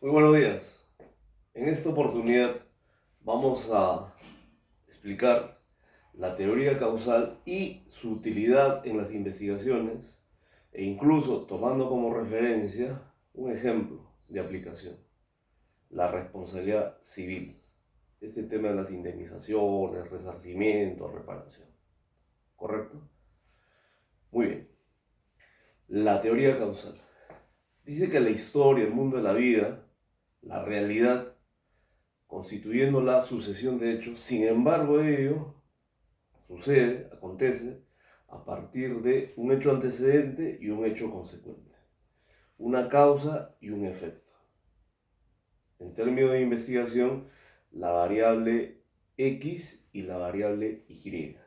Muy buenos días. En esta oportunidad vamos a explicar la teoría causal y su utilidad en las investigaciones e incluso tomando como referencia un ejemplo de aplicación, la responsabilidad civil. Este tema de las indemnizaciones, resarcimiento, reparación. ¿Correcto? Muy bien. La teoría causal. Dice que la historia, el mundo de la vida, la realidad constituyendo la sucesión de hechos. Sin embargo, ello acontece a partir de un hecho antecedente y un hecho consecuente, una causa y un efecto. En términos de investigación, la variable X y la variable Y.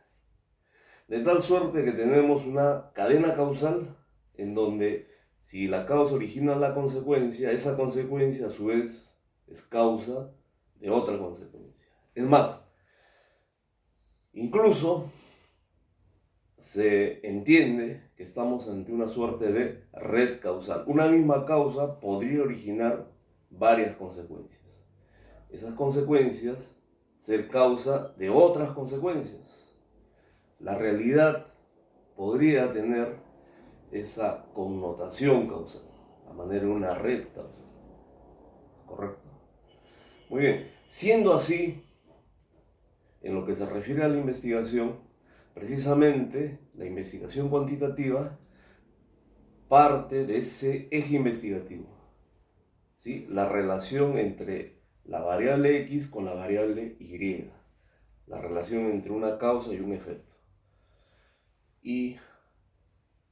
De tal suerte que tenemos una cadena causal en donde si la causa origina la consecuencia, esa consecuencia a su vez es causa de otra consecuencia. Es más, incluso se entiende que estamos ante una suerte de red causal. Una misma causa podría originar varias consecuencias. Esas consecuencias ser causa de otras consecuencias. La realidad podría tener esa connotación causal, a manera de una red causal. ¿Correcto? Muy bien. Siendo así, en lo que se refiere a la investigación, precisamente la investigación cuantitativa parte de ese eje investigativo, ¿sí? La relación entre la variable X con la variable Y, la relación entre una causa y un efecto. Y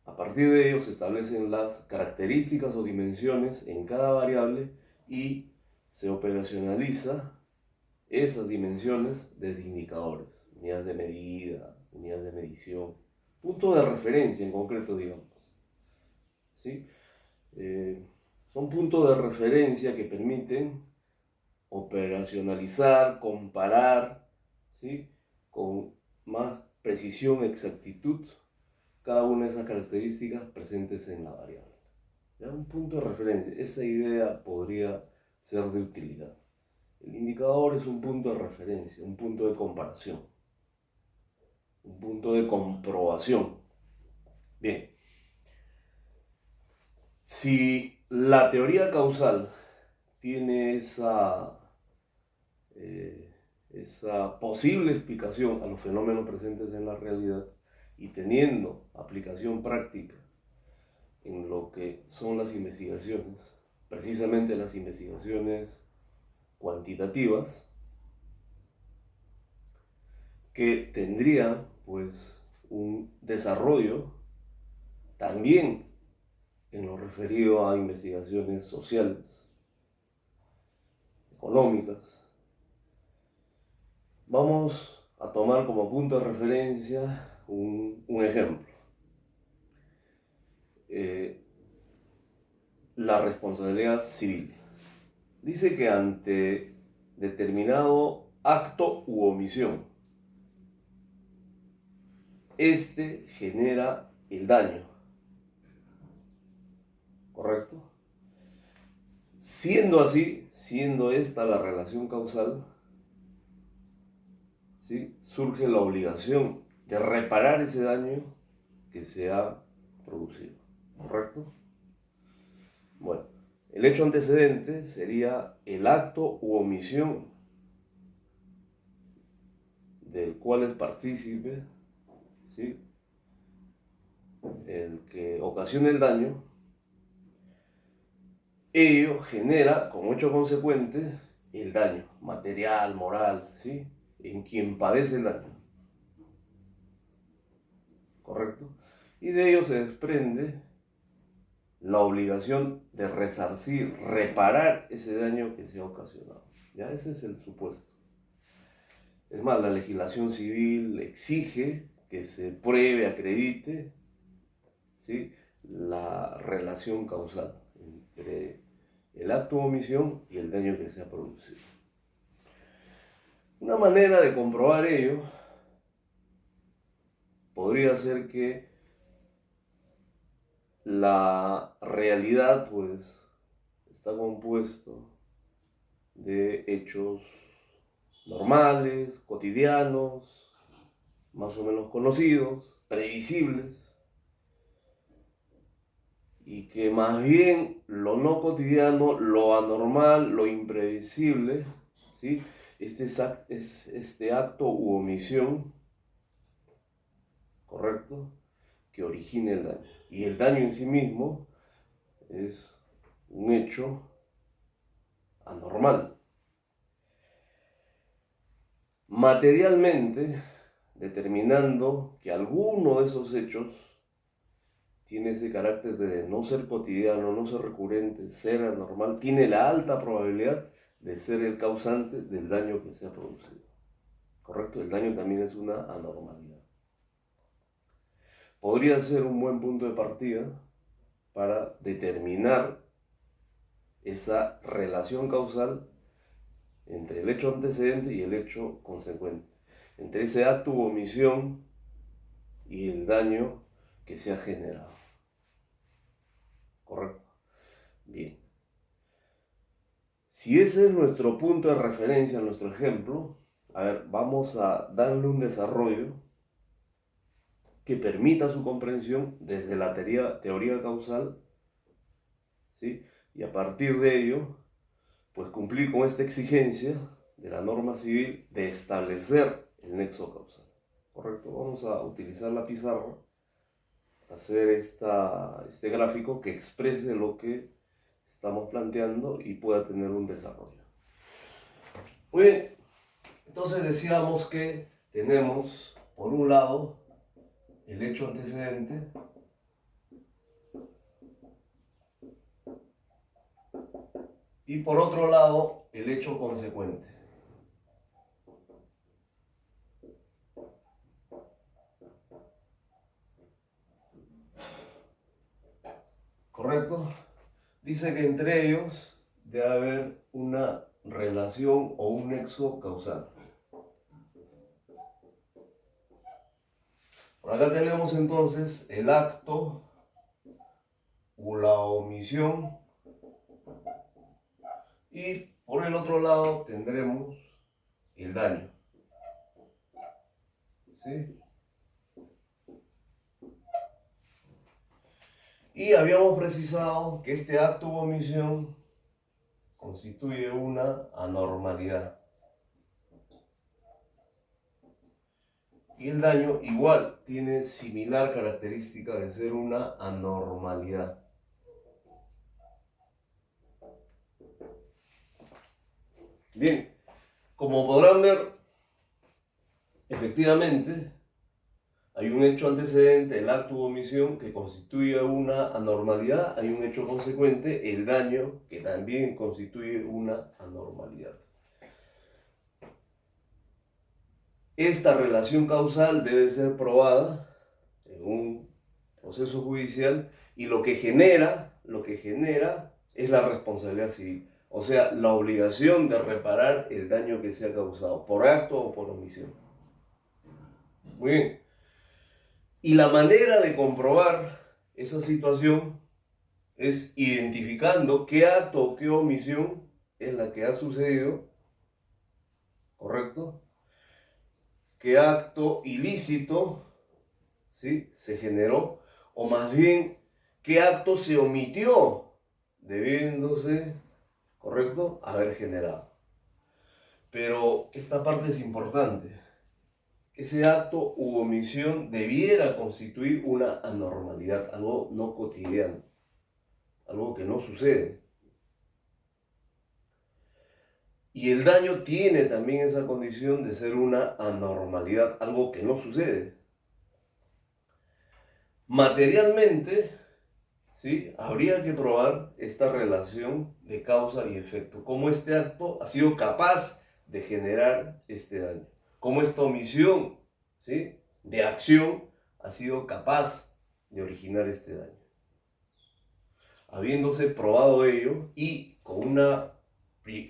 a partir de ello se establecen las características o dimensiones en cada variable y se operacionaliza esas dimensiones desde indicadores, unidades de medida, unidades de medición, punto de referencia en concreto, digamos. ¿Sí? Son puntos de referencia que permiten operacionalizar, comparar, ¿sí? Con más precisión, exactitud, cada una de esas características presentes en la variable. ¿Ya? Un punto de referencia, esa idea podría ser de utilidad. El indicador es un punto de referencia, un punto de comparación, un punto de comprobación. Bien, si la teoría causal tiene eh, esa posible explicación a los fenómenos presentes en la realidad y teniendo aplicación práctica en lo que son las investigaciones, precisamente las investigaciones cuantitativas, que tendrían pues un desarrollo también en lo referido a investigaciones sociales, económicas. Vamos a tomar como punto de referencia un ejemplo. La responsabilidad civil. Dice que ante determinado acto u omisión, este genera el daño. ¿Correcto? Siendo así, siendo esta la relación causal, ¿sí? Surge la obligación de reparar ese daño que se ha producido. ¿Correcto? Bueno, el hecho antecedente sería el acto u omisión del cual es partícipe, ¿sí? El que ocasiona el daño. Ello genera, como hecho consecuente, el daño material, moral, ¿sí? En quien padece el daño. ¿Correcto? Y de ello se desprende la obligación de resarcir, reparar ese daño que se ha ocasionado. Ya ese es el supuesto. Es más, la legislación civil exige que se pruebe, acredite, ¿sí? La relación causal entre el acto de omisión y el daño que se ha producido. Una manera de comprobar ello podría ser que la realidad pues está compuesto de hechos normales, cotidianos, más o menos conocidos, previsibles, y que más bien lo no cotidiano, lo anormal, lo imprevisible, ¿sí? Este acto u omisión, ¿correcto?, que origine el daño. Y el daño en sí mismo es un hecho anormal. Materialmente, determinando que alguno de esos hechos tiene ese carácter de no ser cotidiano, no ser recurrente, ser anormal, tiene la alta probabilidad de ser el causante del daño que se ha producido. ¿Correcto? El daño también es una anormalidad. Podría ser un buen punto de partida para determinar esa relación causal entre el hecho antecedente y el hecho consecuente, entre ese acto u omisión y el daño que se ha generado. ¿Correcto? Bien. Si ese es nuestro punto de referencia, nuestro ejemplo, a ver, vamos a darle un desarrollo que permita su comprensión desde la teoría causal, ¿sí? Y a partir de ello, pues cumplir con esta exigencia de la norma civil de establecer el nexo causal. ¿Correcto? Vamos a utilizar la pizarra, hacer este gráfico que exprese lo que estamos planteando y pueda tener un desarrollo. Muy bien, entonces decíamos que tenemos, por un lado, el hecho antecedente y por otro lado, el hecho consecuente. ¿Correcto? Dice que entre ellos debe haber una relación o un nexo causal. Por acá tenemos entonces el acto o la omisión y por el otro lado tendremos el daño. ¿Sí? Y habíamos precisado que este acto u omisión constituye una anormalidad. Y el daño igual tiene similar característica de ser una anormalidad. Bien, como podrán ver, efectivamente hay un hecho antecedente, el acto u omisión, que constituye una anormalidad. Hay un hecho consecuente, el daño, que también constituye una anormalidad. Esta relación causal debe ser probada en un proceso judicial y lo que genera es la responsabilidad civil. O sea, la obligación de reparar el daño que se ha causado, por acto o por omisión. Muy bien. Y la manera de comprobar esa situación es identificando qué acto o qué omisión es la que ha sucedido, ¿correcto? Qué acto ilícito, ¿sí?, se generó, o más bien, qué acto se omitió, debiéndose, ¿correcto?, haber generado. Pero esta parte es importante. Ese acto u omisión debiera constituir una anormalidad, algo no cotidiano, algo que no sucede. Y el daño tiene también esa condición de ser una anormalidad, algo que no sucede. Materialmente, ¿sí?, habría que probar esta relación de causa y efecto, cómo este acto ha sido capaz de generar este daño, cómo esta omisión, ¿sí?, de acción ha sido capaz de originar este daño. Habiéndose probado ello y con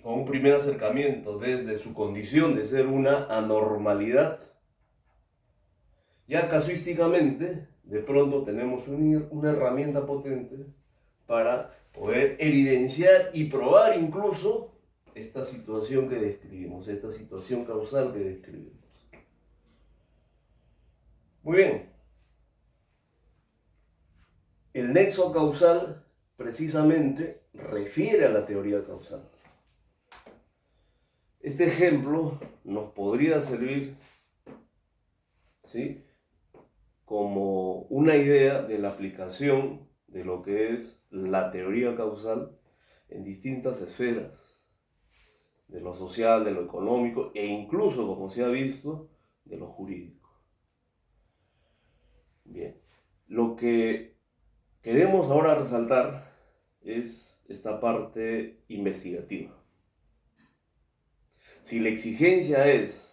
un primer acercamiento desde su condición de ser una anormalidad, ya casuísticamente, de pronto tenemos una herramienta potente para poder evidenciar y probar incluso esta situación que describimos, esta situación causal que describimos. Muy bien. El nexo causal precisamente refiere a la teoría causal. Este ejemplo nos podría servir, ¿sí?, como una idea de la aplicación de lo que es la teoría causal en distintas esferas, de lo social, de lo económico e incluso, como se ha visto, de lo jurídico. Bien, lo que queremos ahora resaltar es esta parte investigativa. Si la exigencia es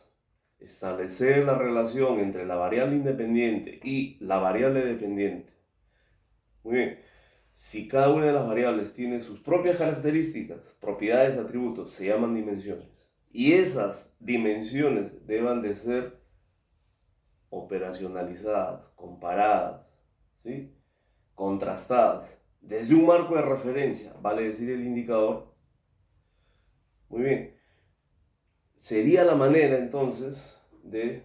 establecer la relación entre la variable independiente y la variable dependiente, muy bien, si cada una de las variables tiene sus propias características, propiedades, atributos, se llaman dimensiones. Y esas dimensiones deben de ser operacionalizadas, comparadas, ¿sí?, contrastadas desde un marco de referencia, vale decir el indicador. Muy bien, sería la manera entonces de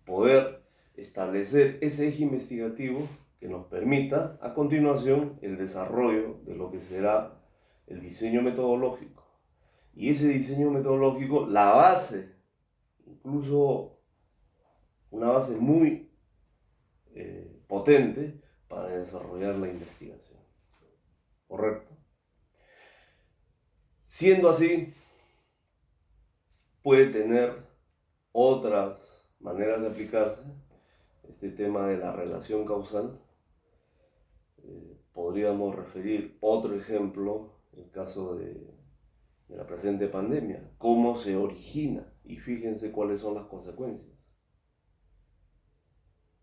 poder establecer ese eje investigativo que nos permita a continuación el desarrollo de lo que será el diseño metodológico. Y ese diseño metodológico, la base, incluso una base muy potente para desarrollar la investigación. ¿Correcto? Siendo así, puede tener otras maneras de aplicarse este tema de la relación causal. Podríamos referir otro ejemplo, el caso de la presente pandemia, cómo se origina y fíjense cuáles son las consecuencias.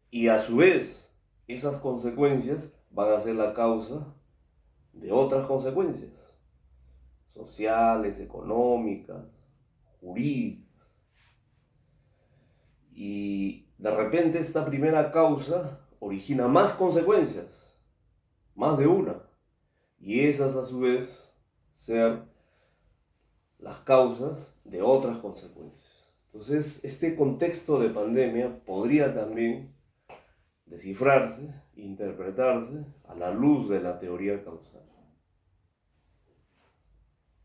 Y a su vez, esas consecuencias van a ser la causa de otras consecuencias sociales, económicas, jurídicas. Y de repente esta primera causa origina más consecuencias, más de una. Y esas a su vez ser las causas de otras consecuencias. Entonces, este contexto de pandemia podría también descifrarse, interpretarse a la luz de la teoría causal.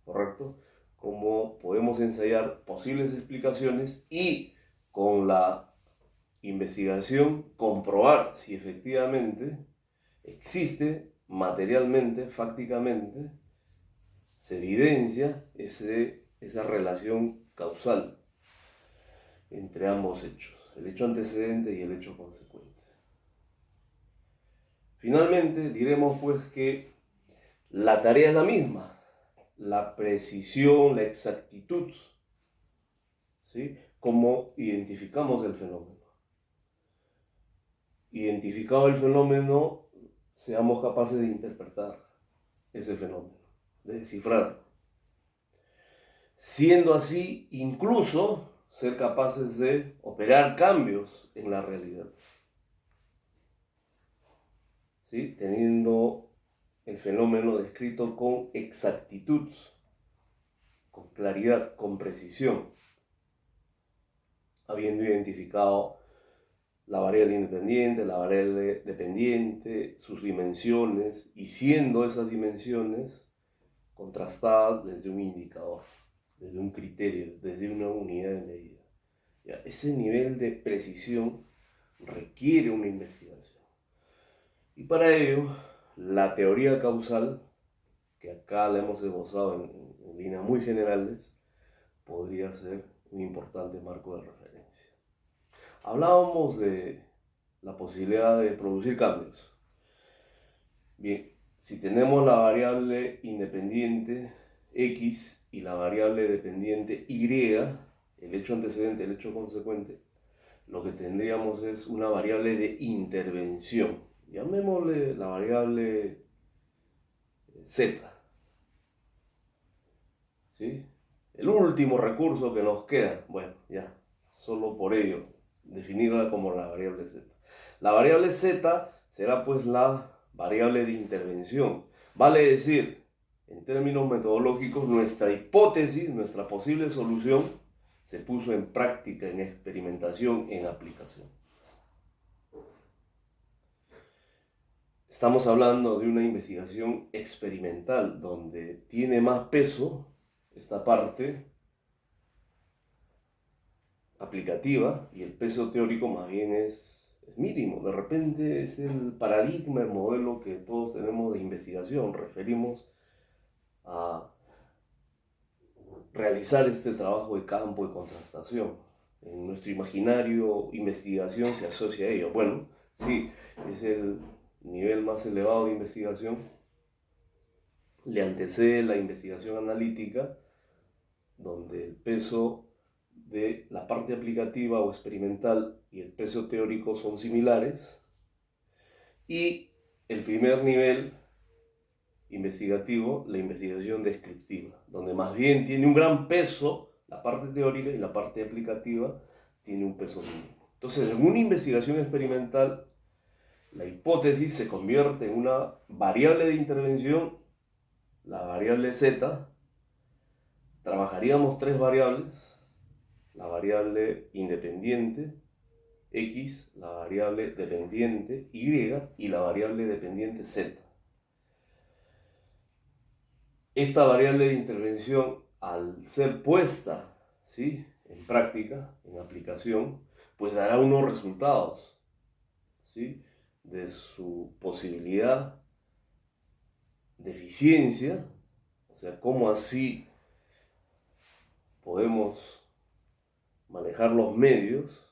¿Correcto? Cómo podemos ensayar posibles explicaciones y con la investigación comprobar si efectivamente existe materialmente, fácticamente, se evidencia esa relación causal entre ambos hechos, el hecho antecedente y el hecho consecuente. Finalmente, diremos pues que la tarea es la misma, la precisión, la exactitud, ¿sí?, cómo identificamos el fenómeno. Identificado el fenómeno, seamos capaces de interpretar ese fenómeno, de descifrarlo. Siendo así, incluso ser capaces de operar cambios en la realidad, ¿sí?, teniendo el fenómeno descrito con exactitud, con claridad, con precisión, habiendo identificado la variable independiente, la variable dependiente, sus dimensiones, y siendo esas dimensiones contrastadas desde un indicador, desde un criterio, desde una unidad de medida. ¿Ya? Ese nivel de precisión requiere una investigación. Y para ello, la teoría causal, que acá la hemos esbozado en líneas muy generales, podría ser un importante marco de referencia. Hablábamos de la posibilidad de producir cambios. Bien, si tenemos la variable independiente X y la variable dependiente Y, el hecho antecedente, el hecho consecuente, lo que tendríamos es una variable de intervención. Llamémosle la variable Z. ¿Sí? El último recurso que nos queda, bueno, ya, solo por ello, definirla como la variable Z. La variable Z será pues la variable de intervención. Vale decir, en términos metodológicos, nuestra hipótesis, nuestra posible solución, se puso en práctica, en experimentación, en aplicación. Estamos hablando de una investigación experimental donde tiene más peso esta parte aplicativa y el peso teórico más bien es mínimo. De repente es el paradigma, el modelo que todos tenemos de investigación. Referimos a realizar este trabajo de campo de contrastación. En nuestro imaginario, investigación se asocia a ello. Bueno, sí, es el nivel más elevado de investigación. Le antecede la investigación analítica, donde el peso de la parte aplicativa o experimental y el peso teórico son similares. Y el primer nivel investigativo, la investigación descriptiva, donde más bien tiene un gran peso la parte teórica y la parte aplicativa tiene un peso mínimo. Entonces, en una investigación experimental, la hipótesis se convierte en una variable de intervención, la variable Z. Trabajaríamos tres variables: la variable independiente X, la variable dependiente Y y la variable dependiente Z. Esta variable de intervención, al ser puesta, ¿sí?, en práctica, en aplicación, pues dará unos resultados, ¿sí?, de su posibilidad de eficiencia, o sea, cómo así podemos manejar los medios,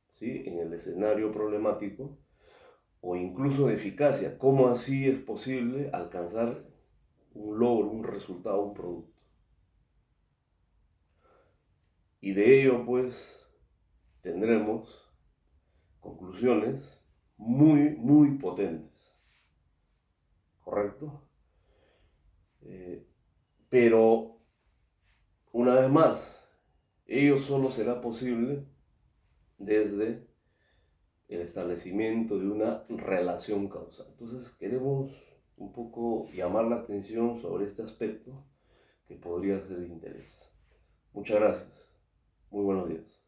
¿sí?, en el escenario problemático, o incluso de eficacia, cómo así es posible alcanzar un logro, un resultado, un producto. Y de ello, pues, tendremos conclusiones muy potentes, ¿correcto? Pero, una vez más, ello solo será posible desde el establecimiento de una relación causal. Entonces, queremos un poco llamar la atención sobre este aspecto que podría ser de interés. Muchas gracias. Muy buenos días.